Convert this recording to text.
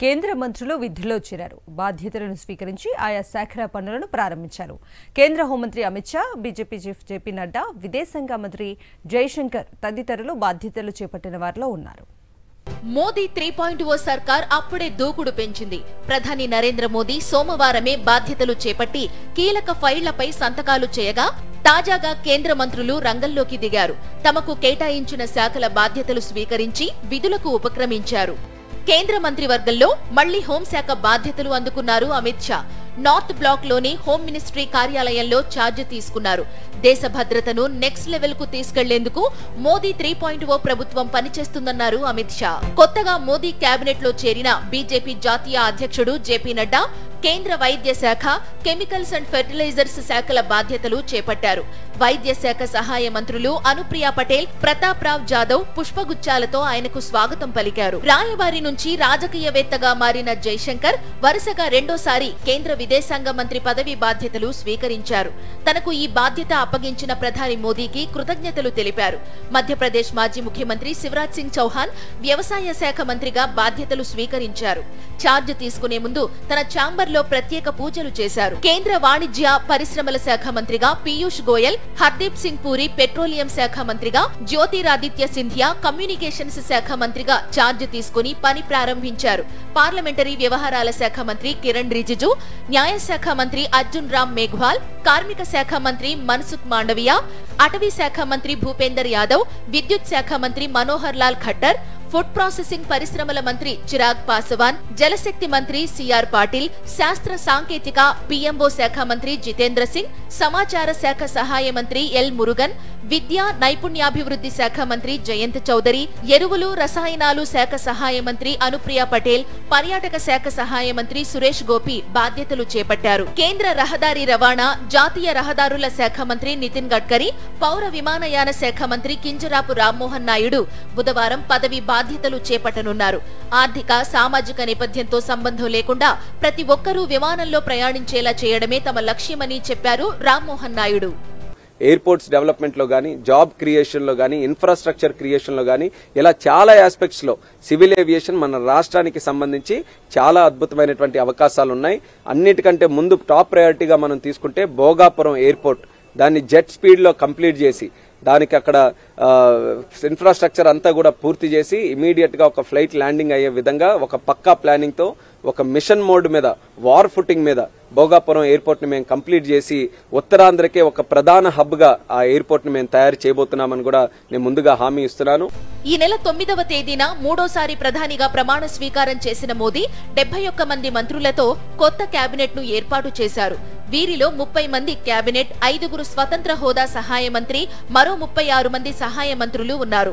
కేంద్ర మంత్రులు విధుల్లో చేరారు. బాధ్యతలను స్వీకరించి ఆయా శాఖల పనులను ప్రారంభించారు. కేంద్ర హోంమంత్రి Amit Shah, BJP chief JP Nadda, విదేశాంగ మంత్రి జైశంకర్ తదితరులు బాధ్యతలు చేపట్టిన వారిలో ఉన్నారు. మోదీ 3.0 సర్కార్ అప్పుడే దూకుడు పెంచింది. ప్రధాని నరేంద్ర మోదీ సోమవారమే బాధ్యతలు చేపట్టి కీలక ఫైళ్లపై సంతకాలు చేయగా తాజాగా కేంద్ర మంత్రులు రంగంలోకి దిగారు. తమకు కేటాయించిన శాఖల బాధ్యతలు స్వీకరించి విధులకు ఉపక్రమించారు. కేంద్ర మంత్రివర్గంలో మళ్లీ హోంశాఖ బాధ్యతలు అందుకున్నారు అమిత్ షా. నార్త్ బ్లాక్ లోని హోం మినిస్ట్రీ కార్యాలయంలో ఛార్జ్ తీసుకున్నారు. దేశ భద్రతను నెక్స్ట్ లెవెల్ కు తీసుకెళ్లేందుకు మోదీ 3.0 ప్రభుత్వం పనిచేస్తుందన్నారు అమిత్ షా. కొత్తగా మోదీ కేబినెట్ లో చేరిన బీజేపీ జాతీయ అధ్యక్షుడు జేపీ నడ్డా కేంద్ర వైద్య శాఖ, కెమికల్స్ అండ్ ఫెర్టిలైజర్స్ శాఖల బాధ్యతలు చేపట్టారు. వైద్య శాఖ సహాయ మంత్రులు అనుప్రియా పటేల్, ప్రతాప్ రావ్ జాదవ్ పుష్పగుచ్చాలతో ఆయనకు స్వాగతం పలికారు. రాయబారి నుంచి రాజకీయవేత్తగా మారిన జైశంకర్ వరుసగా రెండోసారి కేంద్ర విదేశాంగ మంత్రి పదవి బాధ్యతలు స్వీకరించారు. తనకు ఈ బాధ్యత అప్పగించిన ప్రధాని మోదీకి కృతజ్ఞతలు తెలిపారు. మధ్యప్రదేశ్ మాజీ ముఖ్యమంత్రి శివరాజ్ సింగ్ చౌహాన్ వ్యవసాయ శాఖ మంత్రిగా బాధ్యతలు స్వీకరించారు. ఛార్జ్ తీసుకునే ముందు తన ఛాంబర్ లో ప్రత్యేక పూజలు చేశారు. కేంద్ర వాణిజ్య పరిశ్రమల శాఖ మంత్రిగా పీయూష్ గోయల్, హర్దీప్ సింగ్ పూరి పెట్రోలియం శాఖ మంత్రిగా, జ్యోతిరాదిత్య సింధియా కమ్యూనికేషన్స్ శాఖ మంత్రిగా ఛార్జ్ తీసుకుని పని ప్రారంభించారు. పార్లమెంటరీ వ్యవహారాల శాఖ మంత్రి కిరణ్ రిజిజు, న్యాయశాఖ మంత్రి అర్జున్ రామ్ మేఘ్వాల్, కార్మిక శాఖ మంత్రి మన్సుఖ్ మాండవియా, అటవీ శాఖ మంత్రి భూపేందర్ యాదవ్, విద్యుత్ శాఖ మంత్రి మనోహర్ లాల్ ఖట్టర్, ఫుడ్ ప్రాసెసింగ్ పరిశ్రమల మంత్రి చిరాగ్ పాస్వాన్, జలశక్తి మంత్రి సిఆర్ పాటిల్, శాస్త్ర సాంకేతిక పీఎంఓ శాఖ మంత్రి జితేంద్ర సింగ్, సమాచార శాఖ సహాయ మంత్రి ఎల్ మురుగన్, విద్యా నైపుణ్యాభివృద్ధి శాఖ మంత్రి జయంత్ చౌదరి, ఎరువులు రసాయనాలు శాఖ సహాయ మంత్రి అనుప్రియా పటేల్, పర్యాటక శాఖ సహాయ మంత్రి సురేష్ గోపి బాధ్యతలు చేపట్టారు. కేంద్ర రహదారి రవాణా, జాతీయ రహదారుల శాఖ మంత్రి నితిన్ గడ్కరీ, పౌర విమానయాన శాఖ మంత్రి కింజరాపు రామ్మోహన్ నాయుడు బుధవారం పదవి బాధ్యతలు చేపట్టనున్నారు. ఆర్థిక, సామాజిక నేపథ్యంతో సంబంధం లేకుండా ప్రతి ఒక్కరూ విమానంలో ప్రయాణించేలా చేయడమే తమ లక్ష్యమని చెప్పారు రామ్మోహన్ నాయుడు. ఎయిర్పోర్ట్స్ డెవలప్మెంట్ లో గానీ, జాబ్ క్రియేషన్ లో గానీ, ఇన్ఫ్రాస్ట్రక్చర్ క్రియేషన్ లో గానీ, ఇలా చాలా ఆస్పెక్ట్స్ లో సివిల్ ఏవియేషన్ మన రాష్ట్రానికి సంబంధించి చాలా అద్భుతమైనటువంటి అవకాశాలు ఉన్నాయి. అన్నిటికంటే ముందు టాప్ ప్రయారిటీగా మనం తీసుకుంటే భోగాపురం ఎయిర్పోర్ట్, దాన్ని జెట్ స్పీడ్ లో కంప్లీట్ చేసి దానికి అక్కడ ఇన్ఫ్రాస్ట్రక్చర్ అంతా కూడా పూర్తి చేసి ఇమీడియట్ గా ఒక ఫ్లైట్ ల్యాండింగ్ అయ్యే విధంగా ఒక పక్కా ప్లానింగ్ తో ఒక మిషన్ మోడ్ మీద, వార్ ఫుటింగ్ మీద భోగాపురం ఎయిర్పోర్ట్ ని మేము కంప్లీట్ చేసి ఉత్తరాంధ్రకే ఒక ప్రధాన హబ్ గా ఆ ఎయిర్పోర్ట్ ని మేము తయారు చేయబోతున్నామని కూడా నేను ముందుగా హామీ ఇస్తున్నాను. ఈ నెల 9వ తేదీన మూడోసారి ప్రధానిగా ప్రమాణ స్వీకారం చేసిన మోదీ 71 మంది మంత్రులతో కొత్త కేబినెట్ ను ఏర్పాటు చేశారు. వీరిలో 30 మంది కేబినెట్, 5 స్వతంత్ర హోదా సహాయ మంత్రి, మరో 36 మంది సహాయ మంత్రులు ఉన్నారు.